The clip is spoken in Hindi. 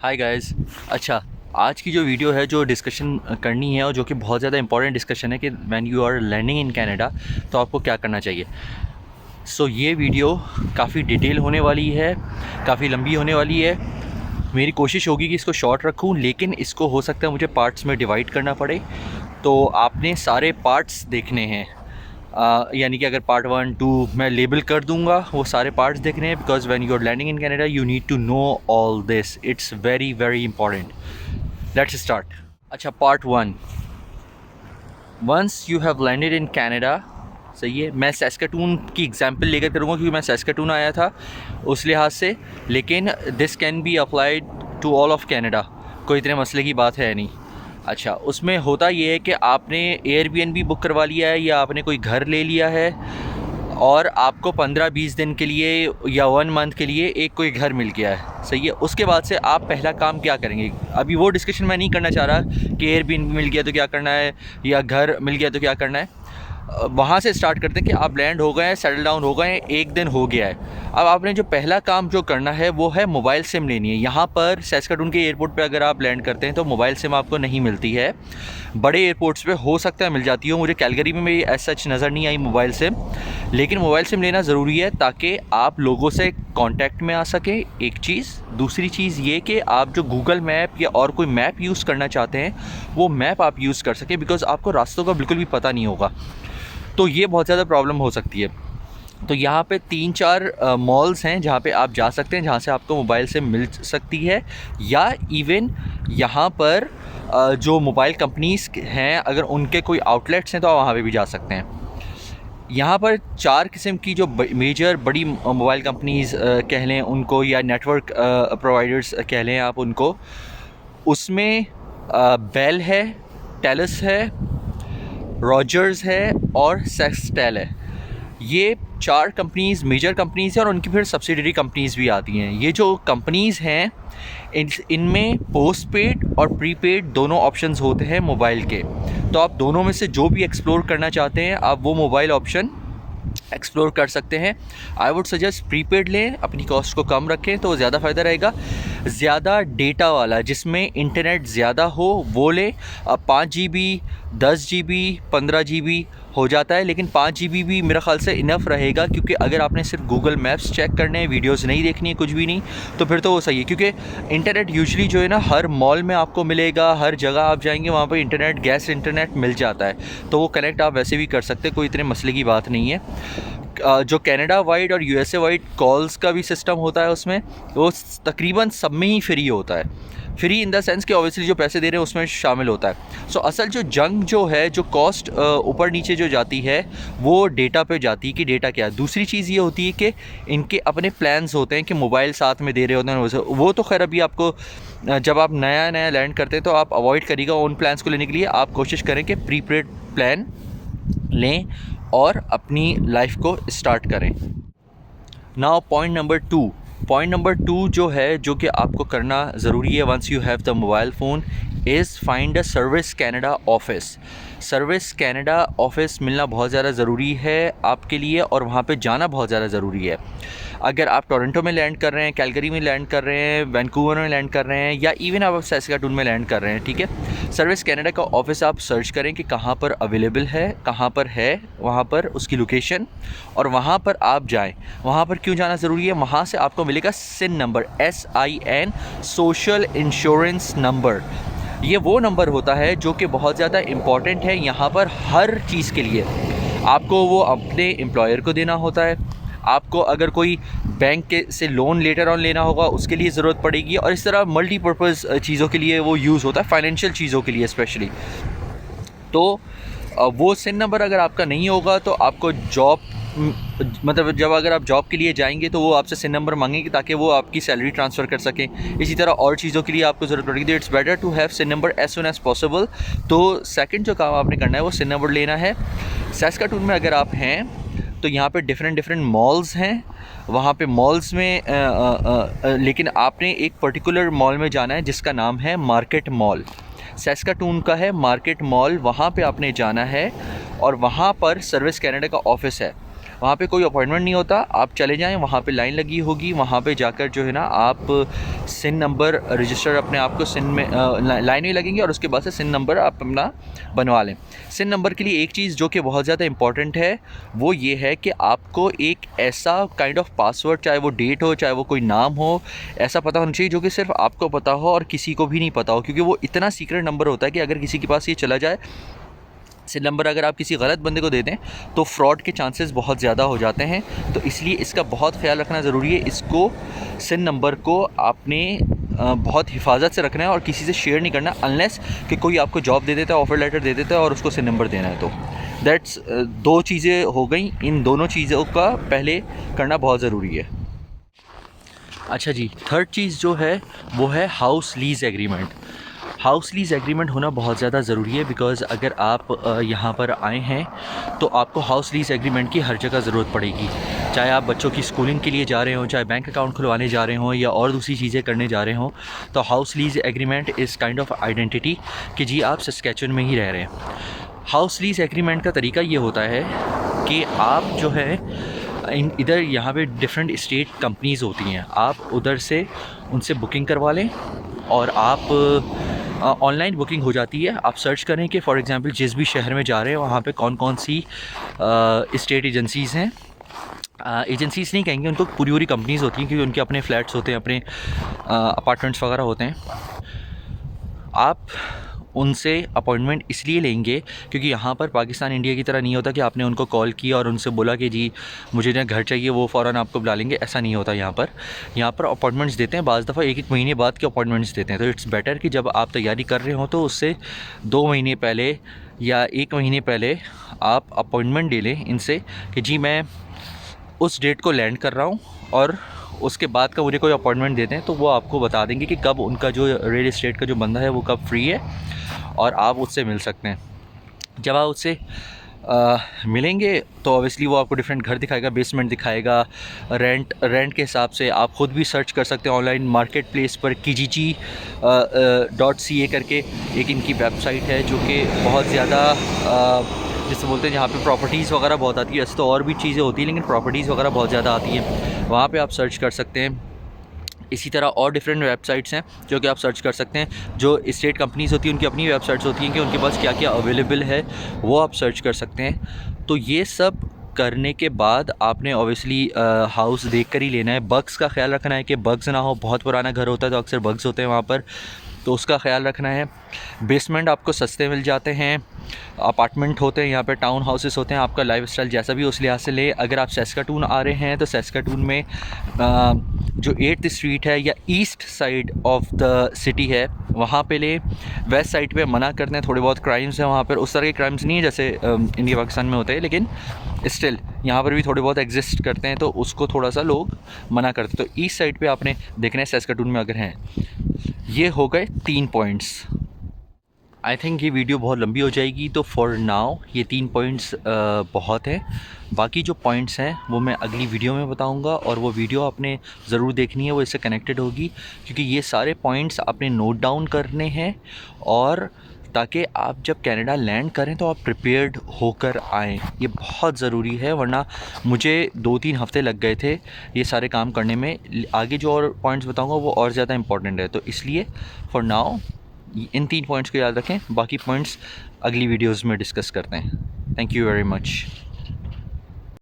Hi guys. अच्छा, आज की जो वीडियो है जो डिस्कशन करनी है और जो कि बहुत ज़्यादा इंपॉर्टेंट डिस्कशन है कि when you are landing in Canada तो आपको क्या करना चाहिए। ये वीडियो काफ़ी डिटेल होने वाली है, काफ़ी लंबी होने वाली है। मेरी कोशिश होगी कि इसको शॉर्ट रखूं, लेकिन इसको हो सकता है मुझे पार्ट्स में डिवाइड करना पड़े। तो आपने सारे पार्ट्स देखने हैं, यानी कि अगर पार्ट 1 2 मैं लेबल कर दूंगा, वो सारे पार्ट्स देखने हैं। Because when you are landing in Canada you need to know all this, it's very very important. Let's start. अच्छा, part 1, once you have landed in Canada. सही है, मैं सैस्काटून की एग्जांपल लेकर करूँगा क्योंकि मैं सैस्काटून आया था उस लिहाज से, लेकिन this can be applied to all of Canada, कोई इतने मसले की बात है नहीं। अच्छा, उसमें होता ये है कि आपने एयरबीएनबी बुक करवा लिया है या आपने कोई घर ले लिया है और आपको 15-20 दिन के लिए या 1 मंथ के लिए एक कोई घर मिल गया है। सही है, उसके बाद से आप पहला काम क्या करेंगे। अभी वो डिस्कशन मैं नहीं करना चाह रहा कि एयरबीएनबी मिल गया तो क्या करना है या घर मिल गया तो क्या करना है। वहाँ से स्टार्ट करते हैं कि आप लैंड हो गए हैं, सेटल डाउन हो गए हैं, एक दिन हो गया है। अब आपने जो पहला काम जो करना है वो है मोबाइल सिम लेनी है। यहाँ पर सैस्काटून के एयरपोर्ट पे अगर आप लैंड करते हैं तो मोबाइल सिम आपको नहीं मिलती है। बड़े एयरपोर्ट्स पे हो सकता है मिल जाती हो, मुझे कैलगरी में भी एज सच नज़र नहीं आई मोबाइल सिम। लेकिन मोबाइल सिम लेना ज़रूरी है ताकि आप लोगों से कांटेक्ट में आ सके, एक चीज़। दूसरी चीज़ ये कि आप जो गूगल मैप या और कोई मैप यूज़ करना चाहते हैं वो मैप आप यूज़ कर सकें, बिकॉज़ आपको रास्तों का बिल्कुल भी पता नहीं होगा, तो ये बहुत ज़्यादा प्रॉब्लम हो सकती है। तो यहाँ पे 3-4 मॉल्स हैं जहाँ पे आप जा सकते हैं, जहाँ से आपको मोबाइल से मिल सकती है। या इवन यहाँ पर जो मोबाइल कंपनीज़ हैं, अगर उनके कोई आउटलेट्स हैं तो आप वहाँ पे भी जा सकते हैं। यहाँ पर 4 किस्म की जो मेजर बड़ी मोबाइल कंपनीज़ कह लें उनको, या नेटवर्क प्रोवाइडर्स कह लें आप उनको, उसमें बेल है, टेलस है, रॉजर्स है और सेक्सटेल है। ये 4 कंपनीज़ मेजर कंपनीज़ हैं और उनकी फिर सब्सिडरी कंपनीज़ भी आती हैं। ये जो कंपनीज़ हैं इनमें पोस्ट पेड और प्रीपेड दोनों ऑप्शंस होते हैं मोबाइल के। तो आप दोनों में से जो भी एक्सप्लोर करना चाहते हैं आप वो मोबाइल ऑप्शन एक्सप्लोर कर सकते हैं। आई वुड सजेस्ट प्रीपेड लें, अपनी कॉस्ट को कम रखें तो ज़्यादा फ़ायदा रहेगा। ज़्यादा डेटा वाला जिसमें इंटरनेट ज़्यादा हो वो लें। 5 GB 10 GB 15 GB हो जाता है, लेकिन 5 GB भी मेरा ख़्याल से इनफ रहेगा, क्योंकि अगर आपने सिर्फ गूगल मैप्स चेक करने हैं, वीडियोस नहीं देखनी है, कुछ भी नहीं, तो फिर तो वो सही है। क्योंकि इंटरनेट यूजुअली जो है ना हर मॉल में आपको मिलेगा, हर जगह आप जाएंगे वहाँ पर इंटरनेट, गैस इंटरनेट मिल जाता है, तो वो कनेक्ट आप वैसे भी कर सकते हैं, कोई इतने मसले की बात नहीं है। जो कनाडा वाइड और यूएसए वाइड कॉल्स का भी सिस्टम होता है उसमें, वो तकरीबन सब में ही फ्री होता है। फ्री इन द सेंस कि ऑब्वियसली जो पैसे दे रहे हैं उसमें शामिल होता है। असल जो जंग जो है, जो कॉस्ट ऊपर नीचे जो जाती है वो डेटा पे जाती है कि डेटा क्या है। दूसरी चीज़ ये होती है कि इनके अपने प्लान्स होते हैं कि मोबाइल साथ में दे रहे होते हैं, वो तो खैर अभी आपको जब आप नया नया लैंड करते हैं तो आप अवॉइड करिएगा उन प्लान्स को लेने के लिए। आप कोशिश करें कि प्रीपेड प्लान लें और अपनी लाइफ को स्टार्ट करें। नाउ पॉइंट नंबर 2 जो है, जो कि आपको करना ज़रूरी है once you have the mobile phone, is find a service Canada office. Service Canada office मिलना बहुत ज़्यादा ज़रूरी है आपके लिए और वहाँ पे जाना बहुत ज़्यादा ज़रूरी है। अगर आप टोरंटो में लैंड कर रहे हैं, कैलगरी में लैंड कर रहे हैं, वैंकूवर में लैंड कर रहे हैं, या इवन आप सैस्काटून में लैंड कर रहे हैं, ठीक है, सर्विस कनाडा का ऑफिस आप सर्च करें कि कहाँ पर अवेलेबल है, कहाँ पर है, वहाँ पर उसकी लोकेशन, और वहाँ पर आप जाएं। वहाँ पर क्यों जाना ज़रूरी है? वहाँ से आपको मिलेगा SIN number, SIN, social insurance number. ये वो नंबर होता है जो कि बहुत ज़्यादा इम्पॉर्टेंट है यहाँ पर हर चीज़ के लिए। आपको वो अपने एम्प्लॉयर को देना होता है, आपको अगर कोई बैंक के से लोन लेटर ऑन लेना होगा उसके लिए ज़रूरत पड़ेगी, और इस तरह मल्टीपर्पज़ चीज़ों के लिए वो यूज़ होता है, फाइनेंशियल चीज़ों के लिए स्पेशली। तो वो SIN नंबर अगर आपका नहीं होगा तो आपको जॉब, मतलब जब अगर आप जॉब के लिए जाएंगे तो वो आपसे SIN नंबर मांगेंगे ताकि वो आपकी सैलरी ट्रांसफ़र कर सकें। इसी तरह और चीज़ों के लिए आपको ज़रूरत पड़ेगी, तो it's better to have SIN number as soon as possible. तो सेकंड जो काम आपने करना है वो SIN नंबर लेना है। सैस्काटून में अगर आप हैं तो यहाँ पे डिफरेंट मॉल्स हैं, वहाँ पे मॉल्स में लेकिन आपने एक पर्टिकुलर मॉल में जाना है जिसका नाम है मार्केट मॉल। सैस्काटून का है मार्केट मॉल, वहाँ पे आपने जाना है और वहाँ पर सर्विस कनाडा का ऑफिस है। वहाँ पे कोई अपॉइंटमेंट नहीं होता, आप चले जाएं, वहाँ पे लाइन लगी होगी, वहाँ पे जाकर जो है ना आप सिन नंबर रजिस्टर अपने आप को सिन में लाइन में लगेंगे और उसके बाद से सिन नंबर आप अपना बनवा लें। सिन नंबर के लिए एक चीज़ जो कि बहुत ज़्यादा इंपॉर्टेंट है वो ये है कि आपको एक ऐसा काइंड ऑफ पासवर्ड, चाहे वो डेट हो चाहे वो कोई नाम हो, ऐसा पता होना चाहिए जो कि सिर्फ आपको पता हो और किसी को भी नहीं पता हो, क्योंकि वो इतना सीक्रेट नंबर होता है कि अगर किसी के पास ये चला जाए सिन नंबर, अगर आप किसी गलत बंदे को दे दें तो फ्रॉड के चांसेस बहुत ज़्यादा हो जाते हैं। तो इसलिए इसका बहुत ख्याल रखना ज़रूरी है। इसको सिन नंबर को आपने बहुत हिफाजत से रखना है और किसी से शेयर नहीं करना, अनलेस कि कोई आपको जॉब दे देता है, ऑफ़र लेटर दे देता है और उसको सिन नंबर देना है। तो दैट्स दो चीज़ें हो गई। इन दोनों चीज़ों का पहले करना बहुत ज़रूरी है। अच्छा जी, थर्ड चीज़ जो है वो है house lease agreement. House lease agreement होना बहुत ज़्यादा ज़रूरी है, बिकॉज़ अगर आप यहाँ पर आए हैं तो आपको हाउस लीज़ एग्रीमेंट की हर जगह ज़रूरत पड़ेगी। चाहे आप बच्चों की स्कूलिंग के लिए जा रहे हों, चाहे बैंक अकाउंट खुलवाने जा रहे हों या और दूसरी चीज़ें करने जा रहे हों, तो house lease agreement is kind of identity कि जी आप सस्कैचुअन में ही रह रहे हैं। हाउस लीज़ एग्रीमेंट का तरीका ये होता है कि आप जो है इधर यहाँ पे डिफरेंट स्टेट कंपनीज़ होती हैं, आप उधर से उनसे बुकिंग करवा लें और आप ऑनलाइन बुकिंग हो जाती है। आप सर्च करें कि फॉर एग्ज़ाम्पल जिस भी शहर में जा रहे हैं वहाँ पे कौन कौन सी स्टेट एजेंसीज़ हैं। एजेंसीज़ नहीं कहेंगे उनको, पूरी कंपनीज़ होती हैं, क्योंकि उनके अपने फ़्लैट्स होते हैं, अपने अपार्टमेंट्स वगैरह होते हैं। आप उनसे अपॉइंटमेंट इसलिए लेंगे क्योंकि यहाँ पर पाकिस्तान इंडिया की तरह नहीं होता कि आपने उनको कॉल किया और उनसे बोला कि जी मुझे ना घर चाहिए, वो फ़ौरन आपको बुला लेंगे, ऐसा नहीं होता यहाँ पर। यहाँ पर अपॉइंटमेंट्स देते हैं, बाज़ दफ़ा एक महीने बाद के अपॉइंटमेंट्स देते हैं। तो इट्स बेटर कि जब आप तैयारी कर रहे हो तो उससे 2 महीने पहले या 1 महीने पहले आप अपॉइंटमेंट ले लें इनसे कि जी मैं उस डेट को लैंड कर रहा हूँ, और उसके बाद का मुझे कोई अपॉइंटमेंट देते हैं तो वो आपको बता देंगे कि कब उनका जो रियल एस्टेट का जो बंदा है वो कब फ्री है और आप उससे मिल सकते हैं। जब आप उससे मिलेंगे तो ऑब्वियसली वो आपको डिफरेंट घर दिखाएगा, बेसमेंट दिखाएगा, रेंट के हिसाब से आप ख़ुद भी सर्च कर सकते हैं ऑनलाइन मार्केट प्लेस पर। kijiji.ca करके एक इनकी वेबसाइट है जो कि बहुत ज़्यादा जिसे बोलते हैं जहाँ पे प्रॉपर्टीज़ वगैरह बहुत आती है। ऐसे तो और भी चीज़ें होती हैं लेकिन प्रॉपर्टीज़ वगैरह बहुत ज़्यादा आती हैं, वहाँ पे आप सर्च कर सकते हैं। इसी तरह और डिफरेंट वेबसाइट्स हैं जो कि आप सर्च कर सकते हैं। जो स्टेट कंपनीज़ होती हैं उनकी अपनी वेबसाइट्स होती हैं कि उनके पास क्या क्या अवेलेबल है, वो आप सर्च कर सकते हैं। तो ये सब करने के बाद आपने ऑब्वियसली हाउस देख कर ही लेना है। बग्स का ख्याल रखना है कि बग्स ना हो, बहुत पुराना घर होता है तो अक्सर बग्स होते हैं वहाँ पर, तो उसका ख्याल रखना है। बेसमेंट आपको सस्ते मिल जाते हैं, अपार्टमेंट होते हैं, यहाँ पे टाउन हाउसेस होते हैं, आपका लाइफस्टाइल जैसा भी हो उस लिहाज से ले। अगर आप सैस्काटून आ रहे हैं तो सैस्काटून में जो 8th स्ट्रीट है या east side of the city है वहाँ पे ले। वेस्ट साइड पे मना करते हैं, थोड़े बहुत क्राइम्स हैं वहाँ पर, उस तरह के क्राइम्स नहीं है जैसे इंडिया पाकिस्तान में होते हैं, लेकिन स्टिल यहाँ पर भी थोड़े बहुत एग्जिस्ट करते हैं तो उसको थोड़ा सा लोग मना करते हैं। तो ईस्ट साइड पे आपने देखना है सैस्काटून में अगर हैं। ये हो गए 3 पॉइंट्स। आई थिंक ये वीडियो बहुत लंबी हो जाएगी, तो फॉर नाउ ये 3 पॉइंट्स बहुत हैं। बाकी जो पॉइंट्स हैं वो मैं अगली वीडियो में बताऊंगा और वो वीडियो आपने ज़रूर देखनी है, वो इससे कनेक्टेड होगी, क्योंकि ये सारे पॉइंट्स आपने नोट डाउन करने हैं और ताकि आप जब कनाडा लैंड करें तो आप प्रिपेयर्ड होकर आएँ। ये बहुत ज़रूरी है, वरना मुझे 2-3 हफ़्ते लग गए थे ये सारे काम करने में। आगे जो और पॉइंट्स बताऊंगा वो और ज़्यादा इंपॉर्टेंट है, तो इसलिए फॉर नाउ इन 3 पॉइंट्स को याद रखें। बाकी पॉइंट्स अगली वीडियोज़ में डिस्कस करते हैं। Thank you very much.